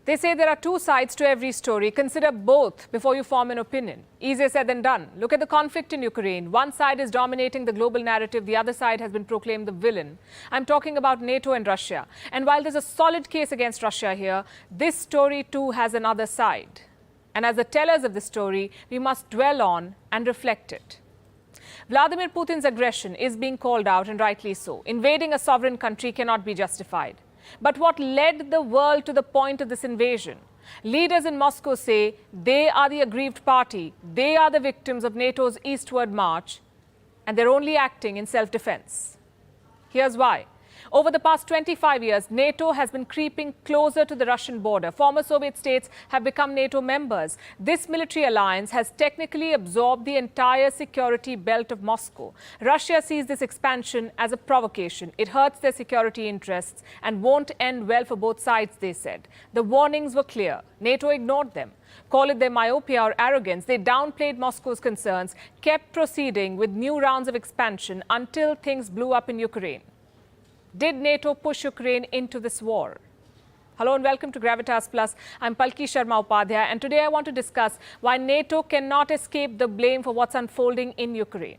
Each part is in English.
They say there are two sides to every story. Consider both before you form an opinion. Easier said than done. Look at the conflict in Ukraine. One side is dominating the global narrative. The other side has been proclaimed the villain. I'm talking about NATO and Russia. And while there's a solid case against Russia here, this story too has another side. And as the tellers of the story, we must dwell on and reflect it. Vladimir Putin's aggression is being called out, and rightly so. Invading a sovereign country cannot be justified. But what led the world to the point of this invasion? Leaders in Moscow say they are the aggrieved party, they are the victims of NATO's eastward march, and they're only acting in self-defense. Here's why. Over the past 25 years, NATO has been creeping closer to the Russian border. Former Soviet states have become NATO members. This military alliance has technically absorbed the entire security belt of Moscow. Russia sees this expansion as a provocation. It hurts their security interests and won't end well for both sides, they said. The warnings were clear. NATO ignored them. Call it their myopia or arrogance, they downplayed Moscow's concerns, kept proceeding with new rounds of expansion until things blew up in Ukraine. Did NATO push Ukraine into this war? Hello and welcome to Gravitas Plus. I'm Palki Sharma Upadhyay, and today I want to discuss why NATO cannot escape the blame for what's unfolding in Ukraine.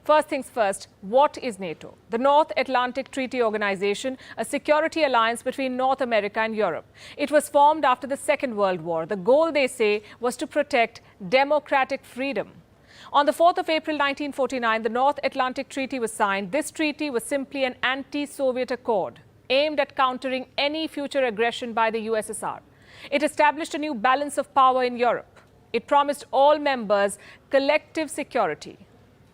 First things first, what is NATO? The North Atlantic Treaty Organization, a security alliance between North America and Europe. It was formed after the Second World War. The goal, they say, was to protect democratic freedom. On the 4th of April 1949, the North Atlantic Treaty was signed. This treaty was simply an anti-Soviet accord aimed at countering any future aggression by the USSR. It established a new balance of power in Europe. It promised all members collective security.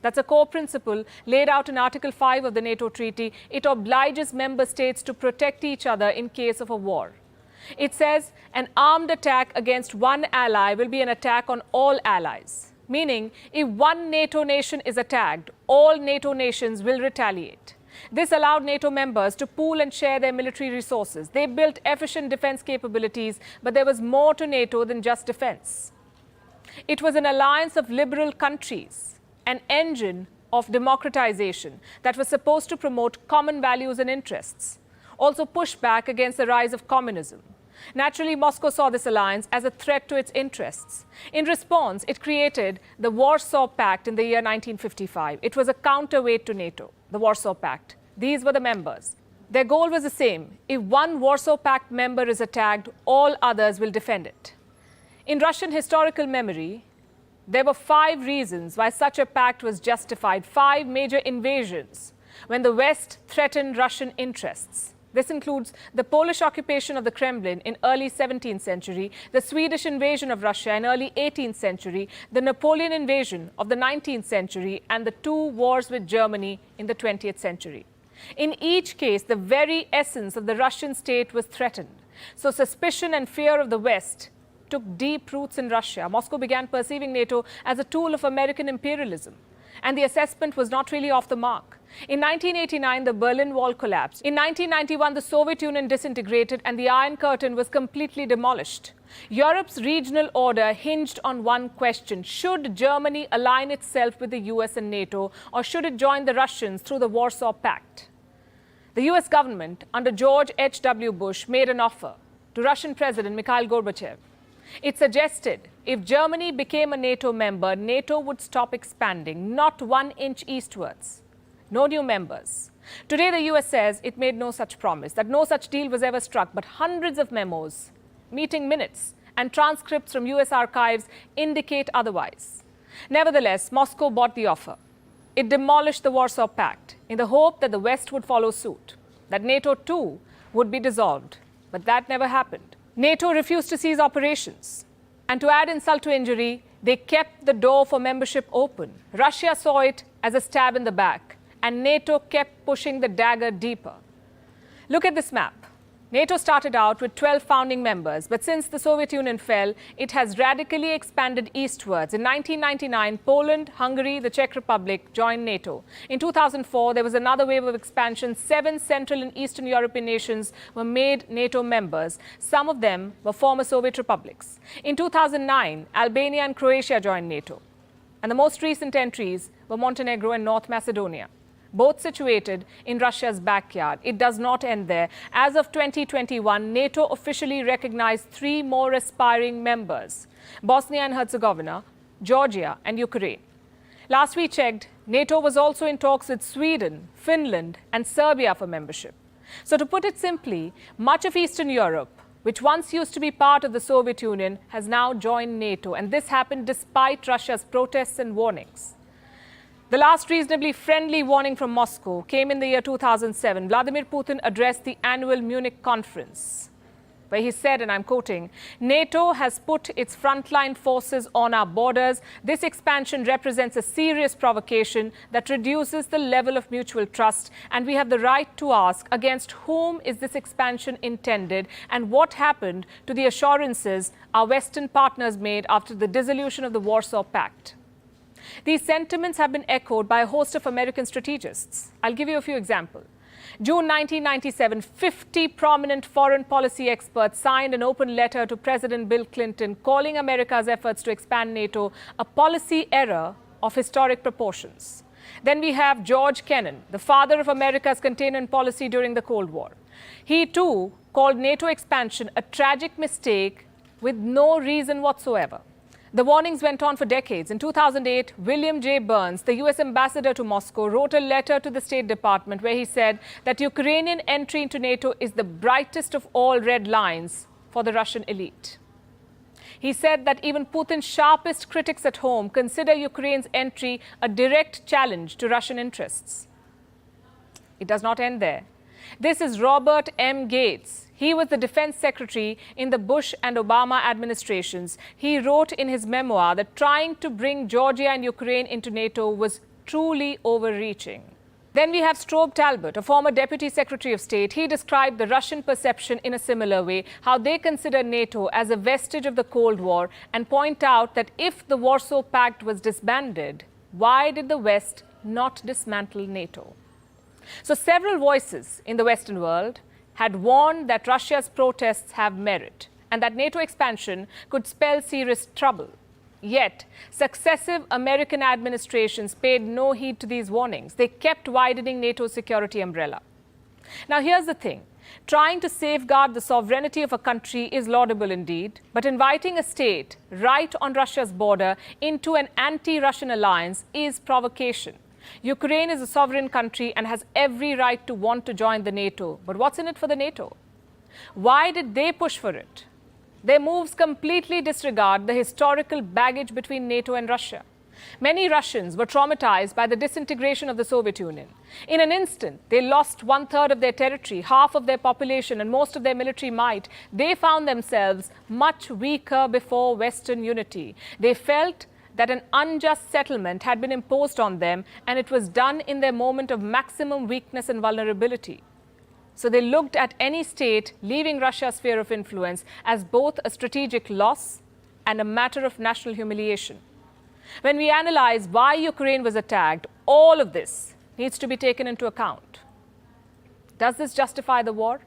That's a core principle laid out in Article 5 of the NATO Treaty. It obliges member states to protect each other in case of a war. It says an armed attack against one ally will be an attack on all allies. Meaning, if one NATO nation is attacked, all NATO nations will retaliate. This allowed NATO members to pool and share their military resources. They built efficient defense capabilities, but there was more to NATO than just defense. It was an alliance of liberal countries, an engine of democratization that was supposed to promote common values and interests, also push back against the rise of communism. Naturally, Moscow saw this alliance as a threat to its interests. In response, it created the Warsaw Pact in the year 1955. It was a counterweight to NATO, the Warsaw Pact. These were the members. Their goal was the same. If one Warsaw Pact member is attacked, all others will defend it. In Russian historical memory, there were 5 reasons why such a pact was justified, 5 major invasions when the West threatened Russian interests. This includes the Polish occupation of the Kremlin in early 17th century, the Swedish invasion of Russia in early 18th century, the Napoleon invasion of the 19th century, and the 2 wars with Germany in the 20th century. In each case, the very essence of the Russian state was threatened. So suspicion and fear of the West took deep roots in Russia. Moscow began perceiving NATO as a tool of American imperialism. And the assessment was not really off the mark. In 1989, the Berlin Wall collapsed. In 1991, the Soviet Union disintegrated and the Iron Curtain was completely demolished. Europe's regional order hinged on one question. Should Germany align itself with the US and NATO, or should it join the Russians through the Warsaw Pact? The US government, under George H.W. Bush, made an offer to Russian President Mikhail Gorbachev. It suggested if Germany became a NATO member, NATO would stop expanding, not 1 inch eastwards. No new members. Today, the US says it made no such promise, that no such deal was ever struck, but hundreds of memos, meeting minutes, and transcripts from US archives indicate otherwise. Nevertheless, Moscow bought the offer. It demolished the Warsaw Pact in the hope that the West would follow suit, that NATO too would be dissolved. But that never happened. NATO refused to cease operations. And to add insult to injury, they kept the door for membership open. Russia saw it as a stab in the back, and NATO kept pushing the dagger deeper. Look at this map. NATO started out with 12 founding members, but since the Soviet Union fell, it has radically expanded eastwards. In 1999, Poland, Hungary, the Czech Republic joined NATO. In 2004, there was another wave of expansion. 7 Central and Eastern European nations were made NATO members. Some of them were former Soviet republics. In 2009, Albania and Croatia joined NATO. And the most recent entries were Montenegro and North Macedonia. both situated in Russia's backyard. It does not end there. As of 2021, NATO officially recognized 3 more aspiring members: Bosnia and Herzegovina, Georgia, and Ukraine. Last we checked, NATO was also in talks with Sweden, Finland, and Serbia for membership. So to put it simply, much of Eastern Europe, which once used to be part of the Soviet Union, has now joined NATO, and this happened despite Russia's protests and warnings. The last reasonably friendly warning from Moscow came in the year 2007. Vladimir Putin addressed the annual Munich conference, where he said, and I'm quoting, "NATO has put its frontline forces on our borders. This expansion represents a serious provocation that reduces the level of mutual trust, and we have the right to ask, against whom is this expansion intended, and what happened to the assurances our Western partners made after the dissolution of the Warsaw Pact?" These sentiments have been echoed by a host of American strategists. I'll give you a few examples. June 1997, 50 prominent foreign policy experts signed an open letter to President Bill Clinton calling America's efforts to expand NATO a policy error of historic proportions. Then we have George Kennan, the father of America's containment policy during the Cold War. He too called NATO expansion a tragic mistake with no reason whatsoever. The warnings went on for decades. In 2008, William J. Burns, the US ambassador to Moscow, wrote a letter to the State Department where he said that Ukrainian entry into NATO is the brightest of all red lines for the Russian elite. He said that even Putin's sharpest critics at home consider Ukraine's entry a direct challenge to Russian interests. It does not end there. This is Robert M. Gates. He was the defense secretary in the Bush and Obama administrations. He wrote in his memoir that trying to bring Georgia and Ukraine into NATO was truly overreaching. Then we have Strobe Talbot, a former deputy secretary of state. He described the Russian perception in a similar way, how they consider NATO as a vestige of the Cold War, and point out that if the Warsaw Pact was disbanded, why did the West not dismantle NATO? So several voices in the Western world had warned that Russia's protests have merit and that NATO expansion could spell serious trouble. Yet, successive American administrations paid no heed to these warnings. They kept widening NATO's security umbrella. Now, here's the thing. Trying to safeguard the sovereignty of a country is laudable indeed, but inviting a state right on Russia's border into an anti-Russian alliance is provocation. Ukraine is a sovereign country and has every right to want to join the NATO. But what's in it for the NATO? Why did they push for it? Their moves completely disregard the historical baggage between NATO and Russia. Many Russians were traumatized by the disintegration of the Soviet Union. In an instant, they lost 1/3 of their territory, half of their population, and most of their military might. They found themselves much weaker before Western unity. They felt that an unjust settlement had been imposed on them, and it was done in their moment of maximum weakness and vulnerability. So they looked at any state leaving Russia's sphere of influence as both a strategic loss and a matter of national humiliation. When we analyze why Ukraine was attacked, all of this needs to be taken into account. Does this justify the war?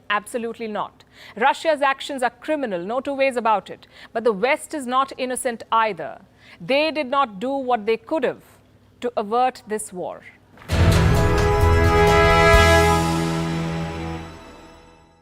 Absolutely not. Russia's actions are criminal, no two ways about it. But the West is not innocent either. They did not do what they could have to avert this war.